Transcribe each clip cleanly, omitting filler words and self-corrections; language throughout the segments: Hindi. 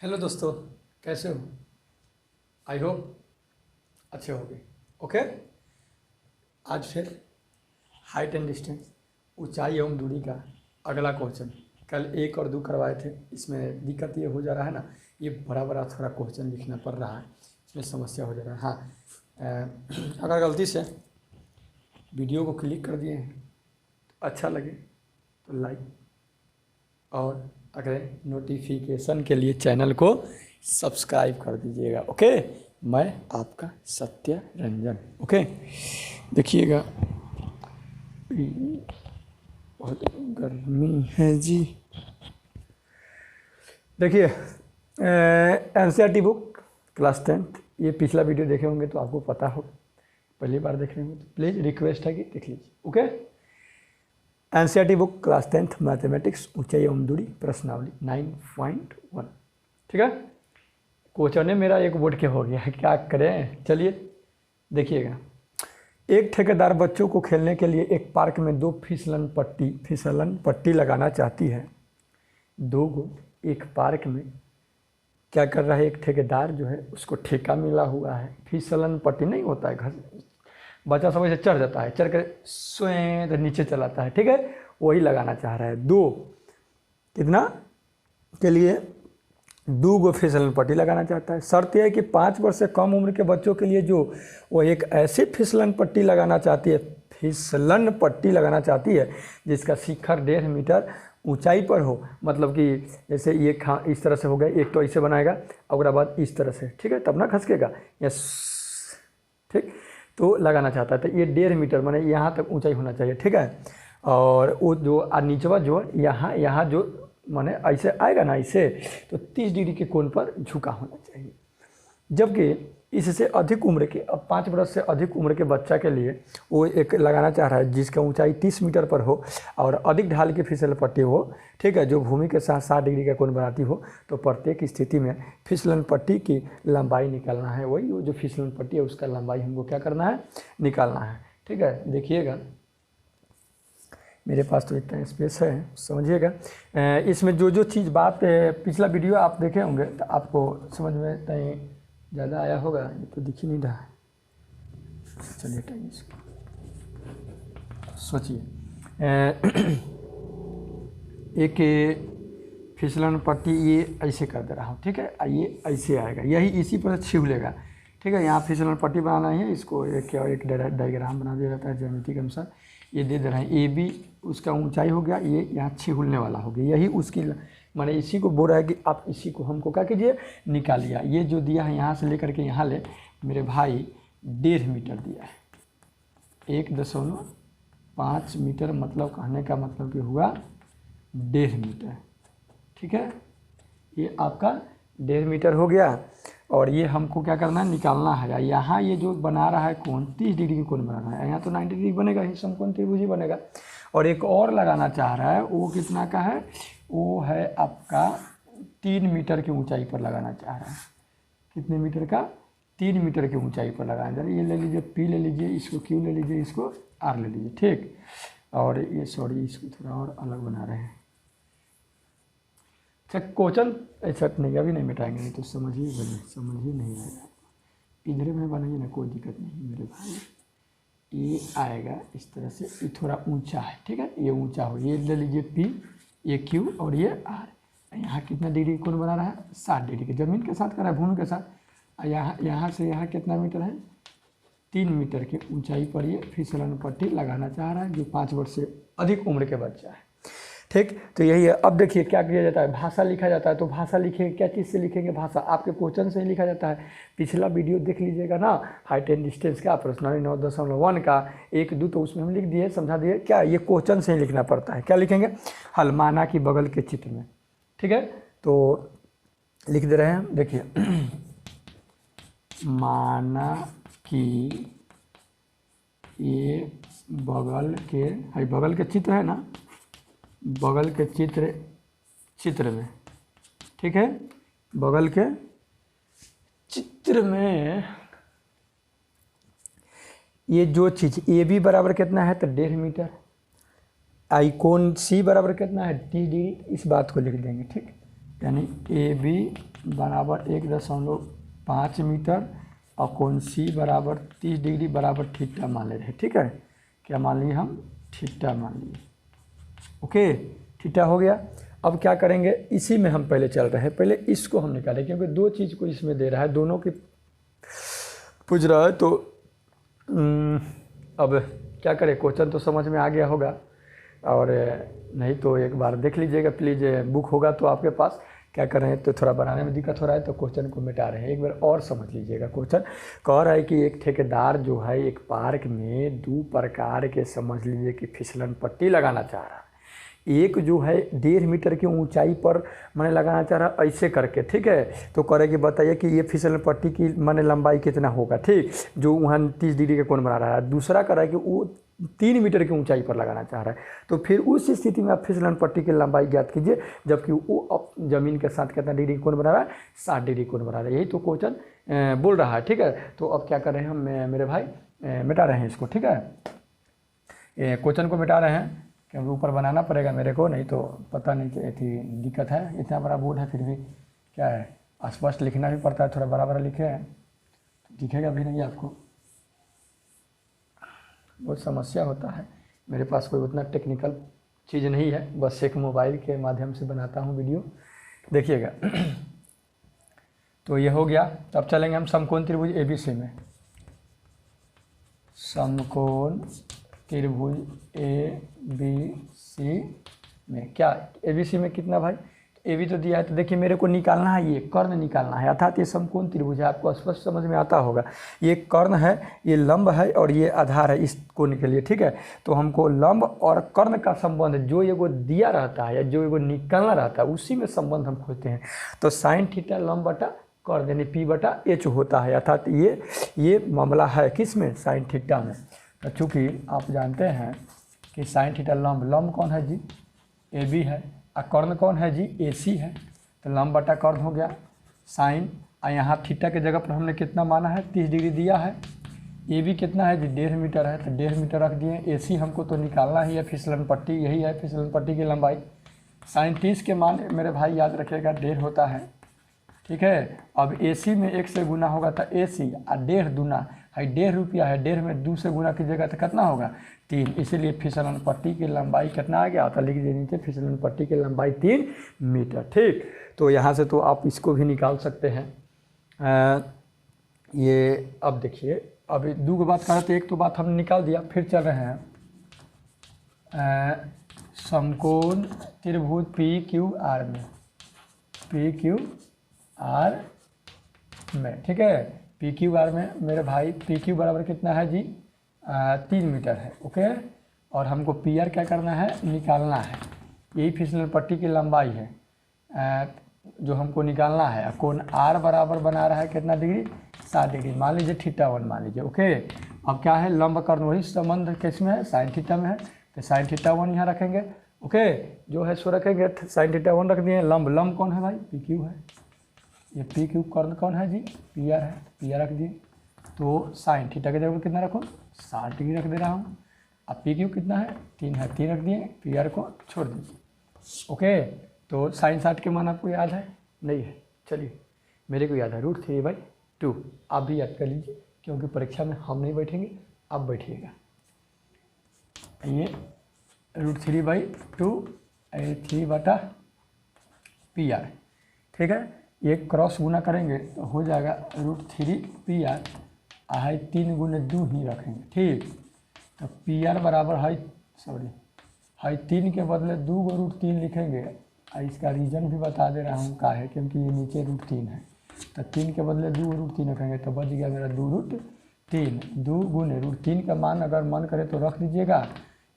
हेलो दोस्तों, कैसे हो? आई होप अच्छे होंगे। ओके, आज फिर हाइट एंड डिस्टेंस, ऊंचाई एवं दूरी का अगला क्वेश्चन। कल 1 और 2 करवाए थे। इसमें दिक्कत ये हो जा रहा है ना, ये बड़ा बड़ा थोड़ा क्वेश्चन लिखना पड़ रहा है, इसमें समस्या हो जा रहा है। हाँ, अगर गलती से वीडियो को क्लिक कर दिए हैं तो अच्छा लगे तो लाइक, और अगर नोटिफिकेशन के लिए चैनल को सब्सक्राइब कर दीजिएगा। ओके, मैं आपका सत्य रंजन। ओके, देखिएगा, बहुत गर्मी है जी। देखिए, एनसीईआरटी बुक क्लास 10th, ये पिछला वीडियो देखे होंगे तो आपको पता हो, पहली बार देख रहे होंगे तो प्लीज़ रिक्वेस्ट है कि देख लीजिए। Okay, NCERT book class 10th mathematics, ऊंचाई एवं दूरी, प्रश्नावली 9.1। ठीक है, क्वेश्चन मेरा एक बोर्ड के हो गया है, क्या करें। चलिए देखिएगा, एक ठेकेदार बच्चों को खेलने के लिए एक पार्क में 2 फिसलन पट्टी लगाना चाहती है। 2 गो एक पार्क में क्या कर रहा है, एक ठेकेदार जो है उसको ठेका मिला हुआ है। फिसलन पट्टी नहीं होता है, घर बच्चा सब ऐसे चढ़ जाता है, चढ़ कर स्वयं तो नीचे चलाता है। ठीक है, वही लगाना चाह रहा है। 2 कितना के लिए 2 गो फिसलन पट्टी लगाना चाहता है। शर्त यह है कि 5 वर्ष से कम उम्र के बच्चों के लिए जो वो एक ऐसी फिसलन पट्टी लगाना चाहती है जिसका शिखर 1.5 मीटर ऊंचाई पर हो। मतलब कि जैसे ये इस तरह से हो गया, एक तो ऐसे बनाएगा और बाद इस तरह से, ठीक है, तब ना खसकेगा। यस, ठीक, तो लगाना चाहता है। तो ये 1.5 मीटर माने यहाँ तक ऊंचाई होना चाहिए। ठीक है, और वो जो नीचवा जो यहाँ जो माने ऐसे आएगा ना, ऐसे तो 30 डिग्री के कोण पर झुका होना चाहिए। जबकि इससे अधिक उम्र के, अब 5 वर्ष से अधिक उम्र के बच्चा के लिए वो एक लगाना चाह रहा है जिसका ऊंचाई 30 मीटर पर हो और अधिक ढाल की फिसल पट्टी हो। ठीक है, जो भूमि के साथ 60 डिग्री का कोण बनाती हो। तो प्रत्येक स्थिति में फिसलन पट्टी की लंबाई निकालना है। वही वो जो फिसलन पट्टी है उसका लंबाई हमको क्या करना है, निकालना है। ठीक है, देखिएगा, मेरे पास तो इतना स्पेस है, समझिएगा। इसमें जो चीज़ बात पिछला वीडियो आप देखे होंगे तो आपको समझ में कहीं ज़्यादा आया होगा। ये तो दिख ही नहीं रहा है। चलिए टाइम इसको सोचिए। एक फिसलन पट्टी ये ऐसे कर दे रहा हूँ। ठीक है, ये ऐसे आएगा, यही इसी पर छीव लेगा। ठीक है, यहाँ फिसलन पट्टी बनाना है, इसको एक डायग्राम बना दिया जाता है ज्यामिति के अनुसार। ये दे रहे हैं, ए बी उसका ऊंचाई हो गया, ये यहाँ छिहुलने वाला हो गया। यही उसकी माने इसी को बोल रहा है कि आप इसी को हमको क्या कीजिए, निकालिए। ये जो दिया है यहाँ से लेकर के यहाँ ले मेरे भाई 1.5 मीटर दिया है। 1.5 मीटर मतलब कहने का मतलब कि हुआ 1.5 मीटर। ठीक है, ये आपका 1.5 मीटर हो गया। और ये हमको क्या करना है, निकालना है। यहाँ ये जो बना रहा है कोण 30 डिग्री की कोण बनाना है, यहाँ तो 90 डिग्री बनेगा ही, समकोण त्रिभुज ही बनेगा। और एक और लगाना चाह रहा है, वो कितना का है, वो है आपका 3 मीटर की ऊंचाई पर लगाना चाह रहा है। कितने मीटर का, 3 मीटर की ऊंचाई पर लगाना चाह रहा है। ये ले लीजिए, पी ले लीजिए, इसको क्यू ले लीजिए, इसको आर ले लीजिए। ठीक, और ये सॉरी इसको थोड़ा और अलग बना रहे हैं। अच्छा, क्वेश्चन ऐसा नहीं, अभी नहीं मिटाएंगे, नहीं तो समझ ही नहीं आएगा। इधर में बनाइए ना, कोई दिक्कत नहीं मेरे भाई। ये आएगा इस तरह से, ये थोड़ा ऊंचा है। ठीक है, ये ऊंचा हो, ये ले लीजिए पी, ये क्यू और ये आर। यहाँ कितना डिग्री कोण बना रहा है, 60 डिग्री के, जमीन के साथ कर रहा है, भूमि के साथ। यहाँ से यहाँ कितना मीटर है, 3 मीटर की ऊंचाई पर ये फिसलन पट्टी लगाना चाह रहा है, जो 5 वर्ष से अधिक उम्र के बच्चा है। ठीक, तो यही है। अब देखिए क्या किया जाता है, भाषा लिखा जाता है। तो भाषा लिखेंगे, क्या चीज़ से लिखेंगे, भाषा आपके क्वेश्चन से ही लिखा जाता है। पिछला वीडियो देख लीजिएगा ना, हाइट एंड डिस्टेंस का, प्रश्नावली 9.1 का 1, 2, तो उसमें हम लिख दिए, समझा दिए। क्या ये क्वेश्चन से ही लिखना पड़ता है। क्या लिखेंगे, हलमाना की बगल के चित्र में। ठीक है, तो लिख दे रहे हैं, देखिए माना कि ये बगल के चित्र है ना, बगल के चित्र में। ठीक है, बगल के चित्र में ये जो चीज़ ए बी बराबर कितना है, तो 1.5 मीटर। आइकोन सी बराबर कितना है, 30 डिग्री। इस बात को लिख देंगे। ठीक, यानी ए बी बराबर 1.5 मीटर और कोण सी बराबर 30 डिग्री बराबर थीटा मान ले रहे हैं। ठीक है, क्या मान लिए हम? थीटा मान लिए। ओके, थीटा हो गया। अब क्या करेंगे, इसी में हम पहले चल रहे हैं, पहले इसको हम निकालें क्योंकि दो चीज़ को इसमें दे रहा है, दोनों की पूछ रहा है। तो अब क्या करें, क्वेश्चन तो समझ में आ गया होगा, और नहीं तो एक बार देख लीजिएगा प्लीज़, बुक होगा तो आपके पास। क्या कर रहे हैं, तो थोड़ा बनाने में दिक्कत हो रहा है तो क्वेश्चन को मिटा रहे हैं। एक बार और समझ लीजिएगा। क्वेश्चन कह रहा है कि एक ठेकेदार जो है एक पार्क में 2 प्रकार के, समझ लीजिए कि फिसलन पट्टी लगाना चाह रहा है। एक जो है 1.5 मीटर की ऊंचाई पर मैंने लगाना चाह रहा ऐसे करके। ठीक है, तो करे कि बताइए कि ये फिसलन पट्टी की मैंने लंबाई कितना होगा। ठीक, जो वहाँ 30 डिग्री का कोण बना रहा है। दूसरा कर रहा है कि वो 3 मीटर की ऊंचाई पर लगाना चाह रहा है। तो फिर उस स्थिति में आप फिसलन पट्टी की लंबाई ज्ञात कीजिए, जबकि वो अब ज़मीन के साथ कितना डिग्री कोण बना रहा है, 60 डिग्री कोण बना रहा है। यही तो क्वेश्चन बोल रहा है। ठीक है, तो अब क्या कर रहे हैं हम, मेरे भाई मिटा रहे हैं इसको। ठीक है, क्वेश्चन को मिटा रहे हैं क्योंकि ऊपर बनाना पड़ेगा मेरे को, नहीं तो पता नहीं कि थी दिक्कत है। इतना बड़ा बोर्ड है फिर भी क्या है, स्पष्ट लिखना भी पड़ता है। थोड़ा बड़ा बड़ा लिखे हैं, दिखेगा भी नहीं आपको, बहुत समस्या होता है। मेरे पास कोई उतना टेक्निकल चीज़ नहीं है, बस एक मोबाइल के माध्यम से बनाता हूँ वीडियो, देखिएगा। तो ये हो गया। तब चलेंगे हम समकोण त्रिभुज ABC में। समकोण त्रिभुज ABC में क्या, ABC में कितना भाई, AB तो दिया है। तो देखिए मेरे को निकालना है, ये कर्ण निकालना है, अर्थात ये समकोण त्रिभुज है। आपको स्पष्ट समझ में आता होगा, ये कर्ण है, ये लंब है और ये आधार है इस कोण के लिए। ठीक है, तो हमको लंब और कर्ण का संबंध जो ये को दिया रहता है या जो ये को निकालना रहता है, उसी में संबंध हम खोजते हैं। तो साइन थीटा लंब बटा कर्ण यानी P/H होता है, अर्थात ये मामला है किस में, साइन थीटा में। तो चूँकि आप जानते हैं कि साइन थीटा लंब कौन है जी, AB है, और कर्ण कौन है जी, AC है। तो लंब बटा कर्ण हो गया साइन, और यहाँ थीटा के जगह पर हमने कितना माना है, 30 डिग्री दिया है। AB कितना है जी, 1.5 मीटर है, तो 1.5 मीटर रख दिए। AC हमको तो निकालना ही है, फिसलन पट्टी यही है, फिसलन पट्टी की लंबाई। साइन 30 के मान मेरे भाई याद रखिएगा 1.5 होता है। ठीक है, अब AC में 1 से गुना होगा तो AC, और 1.5 दूना है 1.5 रुपया है, 1.5 में 2 से गुना कीजिएगा तो कितना होगा, 3। इसीलिए फिसलन पट्टी की लंबाई कितना आ गया, तो लिख दीजिए नीचे फिसलन पट्टी की लंबाई 3 मीटर। ठीक, तो यहाँ से तो आप इसको भी निकाल सकते हैं। ये अब देखिए, अभी 2 बात कर रहे थे, एक तो बात हमने निकाल दिया, फिर चल रहे हैं समकोण त्रिभुज PQR में, PQR में। ठीक है, PQR में मेरे भाई PQ बराबर कितना है जी, 3 मीटर है। ओके, और हमको PR क्या करना है, निकालना है। यही फिसलन पट्टी की लंबाई है जो हमको निकालना है। कोण R बराबर बना रहा है कितना डिग्री, 60 डिग्री, मान लीजिए θ1 मान लीजिए। ओके, अब क्या है, लंब कर्ण वही संबंध किस में है, साइन थीटा में है, तो साइन θ1 यहाँ रखेंगे। ओके, जो है सो रखेंगे, साइन θ1 रख दिए। लंब कौन है भाई, PQ है, ये PQ कर्ण कौन है जी, PR है, PR रख दिए। तो साइन थीटा के जगह कितना रखो, 60 डिग्री रख दे रहा हूँ। अब PQ कितना है, 3 है, 3 रख दिए, PR को छोड़ दीजिए। ओके, तो साइन 60 के मान आपको याद है, नहीं है, चलिए मेरे को याद है, √3/2। आप भी याद कर लीजिए क्योंकि परीक्षा में हम नहीं बैठेंगे, आप बैठिएगा। ये √3/2 3/PR। ठीक है, ये क्रॉस गुना करेंगे तो हो जाएगा √3PR, है 3 गुने 2 ही रखेंगे। ठीक, तो PR बराबर है 3 के बदले 2 को √3 लिखेंगे। इसका रीज़न भी बता दे रहा हूँ का है, क्योंकि ये नीचे √3 है, तो 3 के बदले 2 √3 रखेंगे तो बच गया मेरा 2√3। 2 गुने √3 का मान अगर मन करे तो रख दीजिएगा,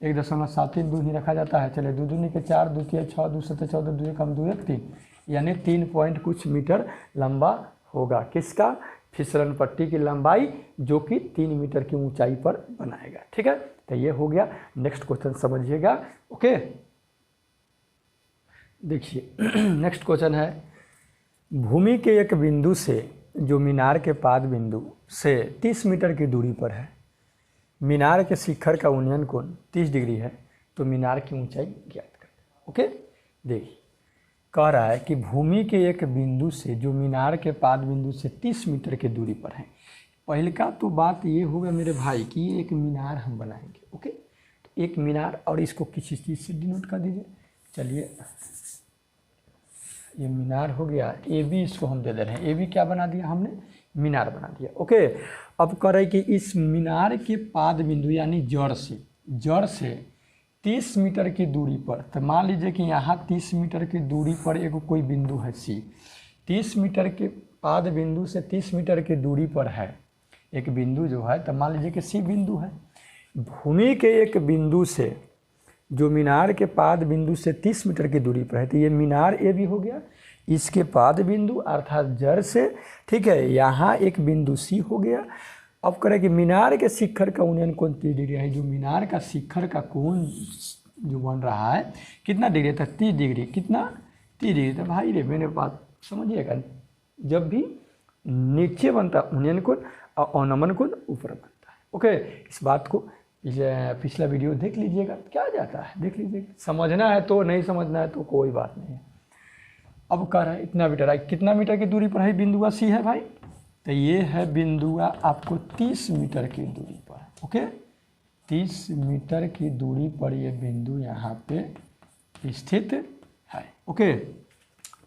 1.732 ही रखा जाता है। चलिए 2 दूनी के 4, 2 तिया 6, 2 सत्ते 14, 2 कम 2 1 3, यानी 3 पॉइंट कुछ मीटर लंबा होगा। किसका, फिसलन पट्टी की लंबाई जो कि 3 मीटर की ऊंचाई पर बनाएगा। ठीक है, तो ये हो गया। नेक्स्ट क्वेश्चन समझिएगा। ओके, देखिए नेक्स्ट क्वेश्चन है, भूमि के एक बिंदु से जो मीनार के पाद बिंदु से 30 मीटर की दूरी पर है, मीनार के शिखर का उन्नयन कोण 30 डिग्री है, तो मीनार की ऊंचाई ज्ञात करें। ओके, देखिए कह रहा है कि भूमि के एक बिंदु से जो मीनार के पाद बिंदु से 30 मीटर की दूरी पर है। पहले का तो बात ये होगा मेरे भाई कि एक मीनार हम बनाएंगे। ओके, तो एक मीनार, और इसको किसी चीज़ से डिनोट कर दीजिए। चलिए, ये मीनार हो गया, ए बी इसको हम दे दे रहे हैं। ए बी क्या बना दिया हमने? मीनार बना दिया। ओके, अब कह रहे कि इस मीनार के पाद बिंदु यानी जड़ से 30 मीटर की दूरी पर, तो मान लीजिए कि यहाँ 30 मीटर की दूरी पर एक कोई बिंदु है सी। 30 मीटर के पाद बिंदु से 30 मीटर की दूरी पर है एक बिंदु जो है, तो मान लीजिए कि सी बिंदु है। भूमि के एक बिंदु से जो मीनार के पाद बिंदु से 30 मीटर की दूरी पर है, तो ये मीनार ए भी हो गया। इसके पाद बिंदु अर्थात जड़ से, ठीक है, यहाँ एक बिंदु सी हो गया। अब करें कि मीनार के शिखर का उन्नयन कोण 30 डिग्री है। जो मीनार का शिखर का कोण जो बन रहा है कितना डिग्री था? 30 डिग्री। कितना? 30 डिग्री। तो भाई रे मेरे बात समझिएगा, जब भी नीचे बनता है उन्नयन कोण और अवनमन कोण ऊपर बनता है। ओके, इस बात को पिछला वीडियो देख लीजिएगा, क्या जाता है देख लीजिएगा। समझना है तो, नहीं समझना है तो कोई बात नहीं है। अब कह रहा है इतना मीटर है, कितना मीटर की दूरी पर है बिंदुआ सी है भाई? तो ये है बिंदुआ आपको 30 मीटर की दूरी पर। ओके, 30 मीटर की दूरी पर ये बिंदु यहाँ पे स्थित है। ओके,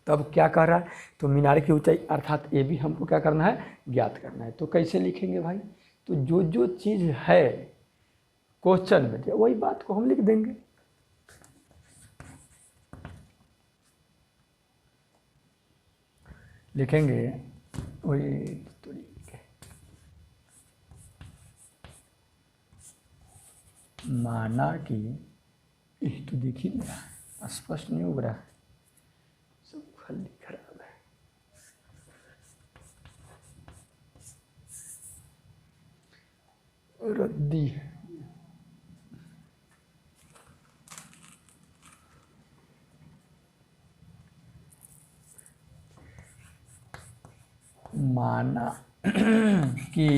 तब क्या कह रहा है? तो मीनार की ऊंचाई अर्थात ए भी हमको क्या करना है? ज्ञात करना है। तो कैसे लिखेंगे भाई? तो जो चीज़ है क्वेश्चन में दिया वही बात को हम लिख देंगे। लिखेंगे वही तरीके, माना कि तो दिख ही नहीं रहा, स्पष्ट नहीं उग रहा, सब खाली खराब है। रद्दी है। माना कि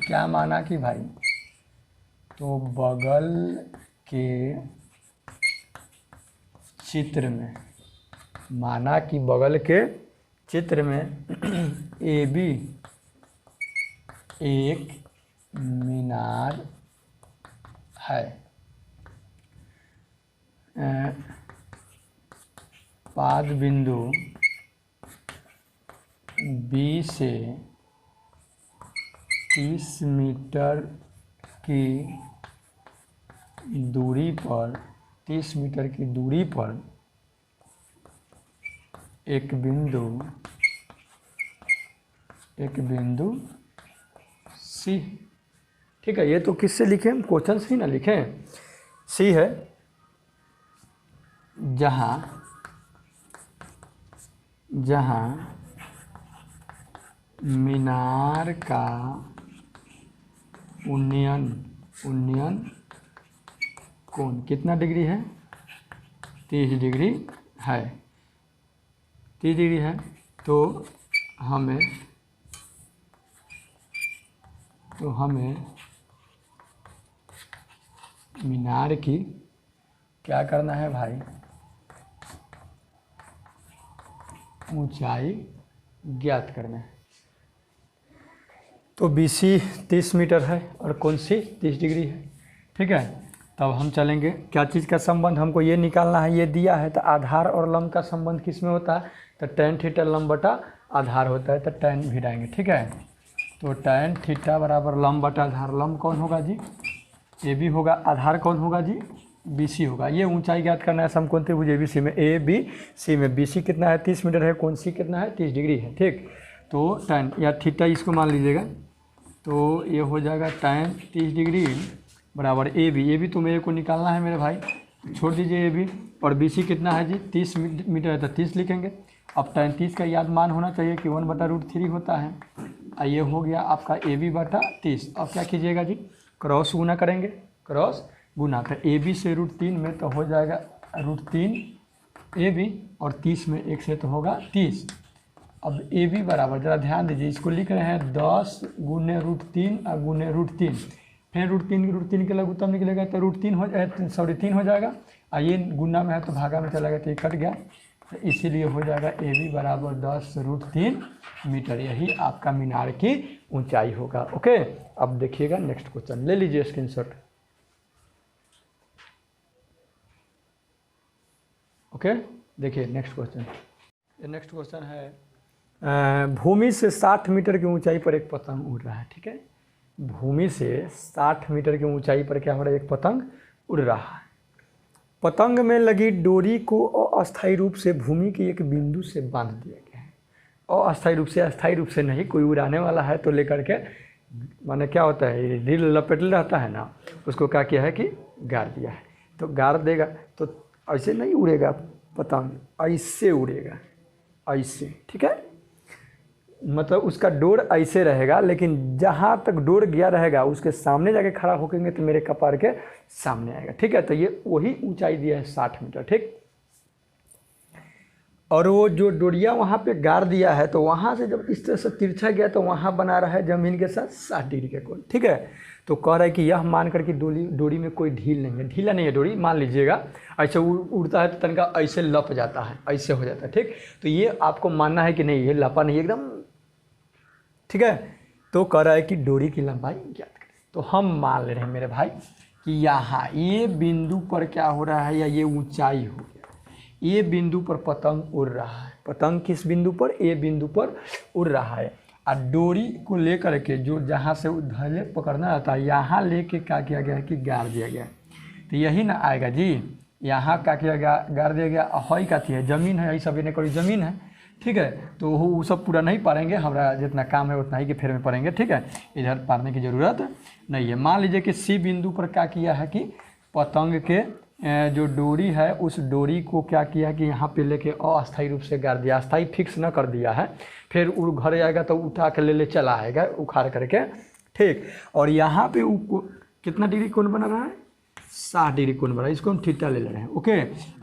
क्या माना कि भाई, तो बगल के चित्र में, माना कि बगल के चित्र में ए बी एक मीनार है। पाद बिंदु बी से 30 मीटर की दूरी पर, 30 मीटर की दूरी पर एक बिंदु सी। ठीक है, ये तो किससे लिखें हम? क्वेश्चन से ही ना लिखें। सी है जहाँ मीनार का उन्नयन कोण कितना डिग्री है? 30 डिग्री है। 30 डिग्री है, तो हमें मीनार की क्या करना है भाई? ऊंचाई ज्ञात करना है। तो BC 30 मीटर है और कौन सी 30 डिग्री है। ठीक है, तब हम चलेंगे, क्या चीज़ का संबंध हमको ये निकालना है, ये दिया है। तो आधार और लंब का संबंध किस में होता है? तो tan थीटा लंब बटा आधार होता है, तो tan भिड़ाएंगे। ठीक है, तो tan थीटा बराबर लंब बटा आधार। लंब कौन होगा जी? AB होगा। आधार कौन होगा जी? BC होगा। ये ऊंचाई ज्ञात करना है समकोण त्रिभुज ABC में। ABC में BC कितना है? 30 मीटर है। कौन सी कितना है? 30 डिग्री है। ठीक, तो tan या थीटा इसको मान लीजिएगा, तो ये हो जाएगा tan 30 डिग्री बराबर AB तो मेरे को निकालना है मेरे भाई, छोड़ दीजिए AB। और BC कितना है जी? 30 मीटर है, तो 30 लिखेंगे। अब tan 30 का याद मान होना चाहिए कि 1/√3 होता है। ये हो गया आपका AB बटा 30। अब क्या कीजिएगा जी? क्रॉस गुना करेंगे, क्रॉस गुना। तो AB से √3 में तो हो जाएगा √3 AB, और 30 में 1 से तो होगा 30। अब AB बराबर, जरा ध्यान दीजिए, इसको लिख रहे हैं 10 गुने √3 और गुने √3, फिर √3 के लघुत्तम निकलेगा तो √3 हो जाए, 3 हो जाएगा। और ये गुना में है तो भागा में चला गया, तो ये कट गया। तो इसीलिए हो जाएगा ए बी बराबर 10√3 मीटर। यही आपका मीनार की ऊंचाई होगा। ओके, अब देखिएगा नेक्स्ट क्वेश्चन, ले लीजिए स्क्रीनशॉट। ओके, देखिए नेक्स्ट क्वेश्चन। ये नेक्स्ट क्वेश्चन है, भूमि से 60 मीटर की ऊंचाई पर एक पतंग उड़ रहा है। ठीक है, भूमि से 60 मीटर की ऊंचाई पर क्या हो रहा है, एक पतंग उड़ रहा है। पतंग में लगी डोरी को अस्थायी रूप से भूमि के एक बिंदु से बांध दिया गया है। अस्थायी रूप से, अस्थायी रूप से नहीं, कोई उड़ाने वाला है तो लेकर के, माने क्या होता है, रील लपेटल रहता है ना, उसको क्या किया है कि गाड़ दिया है। तो गाड़ देगा तो ऐसे नहीं उड़ेगा पतंग, ऐसे उड़ेगा, ऐसे। ठीक है, मतलब उसका डोर ऐसे रहेगा, लेकिन जहाँ तक डोर गया रहेगा उसके सामने जाके खड़ा होकेंगे तो मेरे कपार के सामने आएगा। ठीक है, तो ये वही ऊंचाई दिया है 60 मीटर। ठीक, और वो जो डोरिया वहाँ पे गाड़ दिया है तो वहाँ से जब इस तरह से तिरछा गया तो वहाँ बना रहा है ज़मीन के साथ 60 डिग्री के कोण। ठीक है, तो कह रहा है कि यह मान कर कि डोरी में कोई ढील नहीं है, ढीला नहीं है डोरी, मान लीजिएगा ऐसे उड़ता है तो तनका ऐसे लप जाता है, ऐसे हो जाता है। ठीक, तो ये आपको मानना है कि नहीं, ये लपा नहीं एकदम। ठीक है, तो कह रहा है कि डोरी की लंबाई ज्ञात करें। तो हम मान ले रहे हैं मेरे भाई कि यहाँ ये बिंदु पर क्या हो रहा है, या ये ऊंचाई हो गया, ये बिंदु पर पतंग उड़ रहा है। पतंग किस बिंदु पर, ए बिंदु पर उड़ रहा है। और डोरी को लेकर के जो जहाँ से धैले पकड़ना रहता है, यहाँ लेके क्या किया गया है कि गाड़ दिया गया है। तो यही ना आएगा जी, यहाँ क्या किया गया, गाड़ दिया गया। हई का थी है ज़मीन है, यही सब इन्हें कोई ज़मीन है। ठीक है, तो वो सब पूरा नहीं पढ़ेंगे, हमारा जितना काम है उतना ही के फेर में पढ़ेंगे। ठीक है, इधर पढ़ने की ज़रूरत नहीं है। मान लीजिए कि सी बिंदु पर क्या किया है कि पतंग के जो डोरी है उस डोरी को क्या किया कि यहाँ पे लेके अस्थायी रूप से गाड़ दिया, अस्थायी फिक्स न कर दिया है। फिर उड़ घर जाएगा तो उठा के ले चला आएगा उखाड़ करके। ठीक, और यहाँ पे कितना डिग्री कोण बना रहा है, 60 डिग्री कोण बना रहा है, इसको हम थीटा ले रहे हैं। ओके,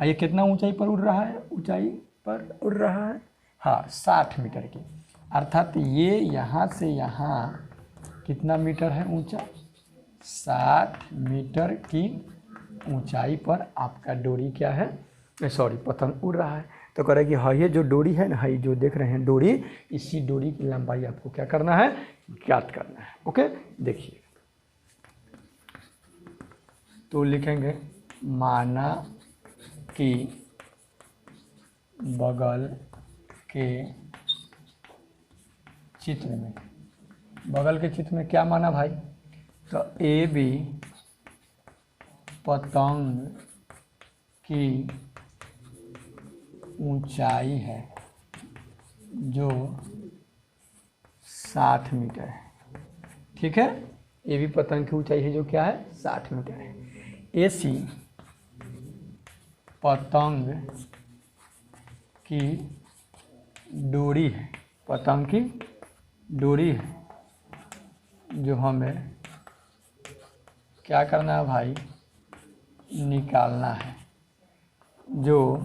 ये कितना ऊंचाई पर उड़ रहा है, ऊंचाई पर उड़ रहा है हाँ 60 मीटर की, अर्थात ये यहाँ से यहाँ कितना मीटर है ऊंचा, 60 मीटर की ऊंचाई पर आपका डोरी क्या है, सॉरी पतंग उड़ रहा है। तो कह रहा है कि हाँ ये जो डोरी है ना, ये जो देख रहे हैं डोरी, इसी डोरी की लंबाई आपको क्या करना है, ज्ञात करना है। ओके, देखिए तो लिखेंगे माना कि बगल के चित्र में, बगल के चित्र में क्या माना भाई, तो ए बी पतंग की ऊंचाई है जो 60 मीटर है। ठीक है, ए बी पतंग की ऊंचाई है जो क्या है, 60 मीटर है। ए सी पतंग की डोरी है, पतंग की डोरी है जो हमें क्या करना है भाई, निकालना है, जो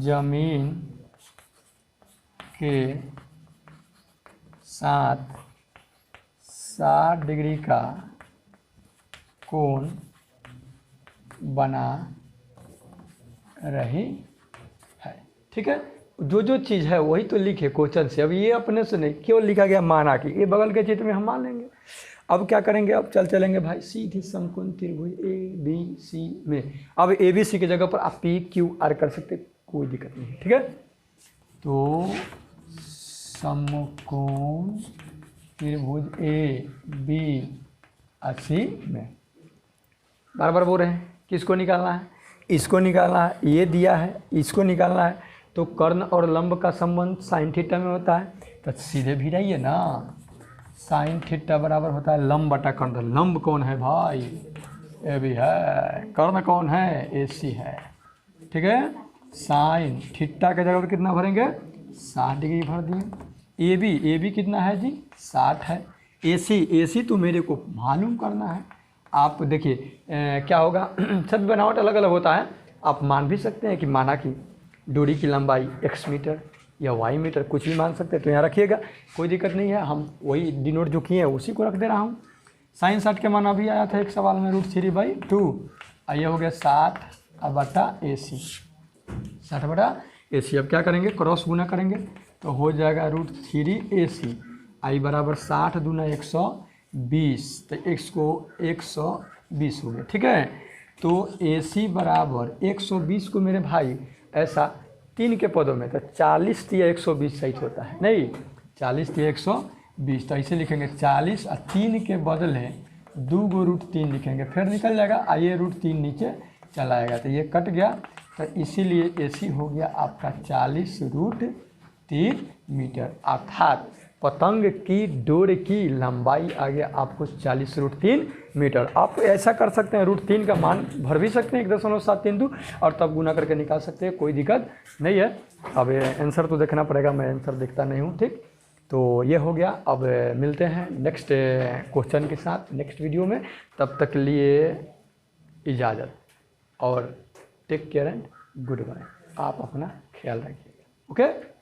जमीन के साथ 60 डिग्री का कोण बना रही है। ठीक है, जो जो चीज़ है वही तो लिखे क्वेश्चन से, अब ये अपने से नहीं, क्यों लिखा गया माना कि ये बगल के चित्र में हम मान लेंगे। अब क्या करेंगे, अब चलेंगे भाई सीधे समकोण त्रिभुज ए बी सी में। अब ए बी सी की जगह पर आप पी क्यू आर कर सकते, कोई दिक्कत नहीं है। ठीक है, तो समकोण त्रिभुज ए बी सी में बार बार बोल रहे हैं किसको निकालना है, इसको निकालना है, ये दिया है इसको निकालना है। तो कर्ण और लंब का संबंध साइन थीटा में होता है, तो सीधे भी रहिए ना, साइन थीटा बराबर होता है लंब बटा कर्ण। लंब कौन है भाई, ए बी है, कर्ण कौन है, ए सी है। ठीक है, साइन थीटा के जगह पर कितना भरेंगे, 60 डिग्री भर दिए। ए बी कितना है जी, 60 है। ए सी तो मेरे को मालूम करना है। आप देखिए क्या होगा, सब बनावट अलग अलग होता है। आप मान भी सकते हैं कि माना कि डोरी की लंबाई x मीटर या y मीटर, कुछ भी मान सकते हैं, तो यहाँ रखिएगा, कोई दिक्कत नहीं है। हम वही डिनोट जो किए हैं उसी को रख दे रहा हूँ। साइन 60 के माना भी आया था एक सवाल में √3/2, ये हो गया 60 बटा AC, 60 बटा AC। अब क्या करेंगे, क्रॉस गुना करेंगे तो हो जाएगा √3AC। आई बराबर 60 दूना 120, तो x को 120 हो गया, ठीक है। तो AC बराबर 120 को मेरे भाई ऐसा 3 के पदों में, तो 40 या 120 सही होता है, नहीं 40 या 120, तो ऐसे लिखेंगे 40 और 3 के बदले 2 गो √3 लिखेंगे, फिर निकल जाएगा, आइए √3 नीचे चला आएगा तो ये कट गया, तो इसीलिए AC हो गया आपका 40 √3 मीटर, अर्थात पतंग की डोर की लंबाई आ गया आपको 40 √3 मीटर। आप ऐसा कर सकते हैं, √3 का मान भर भी सकते हैं 1.732 और तब गुना करके निकाल सकते हैं, कोई दिक्कत नहीं है। अब आंसर तो देखना पड़ेगा, मैं आंसर देखता नहीं हूँ, ठीक। तो ये हो गया। अब मिलते हैं नेक्स्ट क्वेश्चन के साथ नेक्स्ट वीडियो में, तब तक लिए इजाज़त और take care and good bye. आप अपना ख्याल रखिएगा, ओके।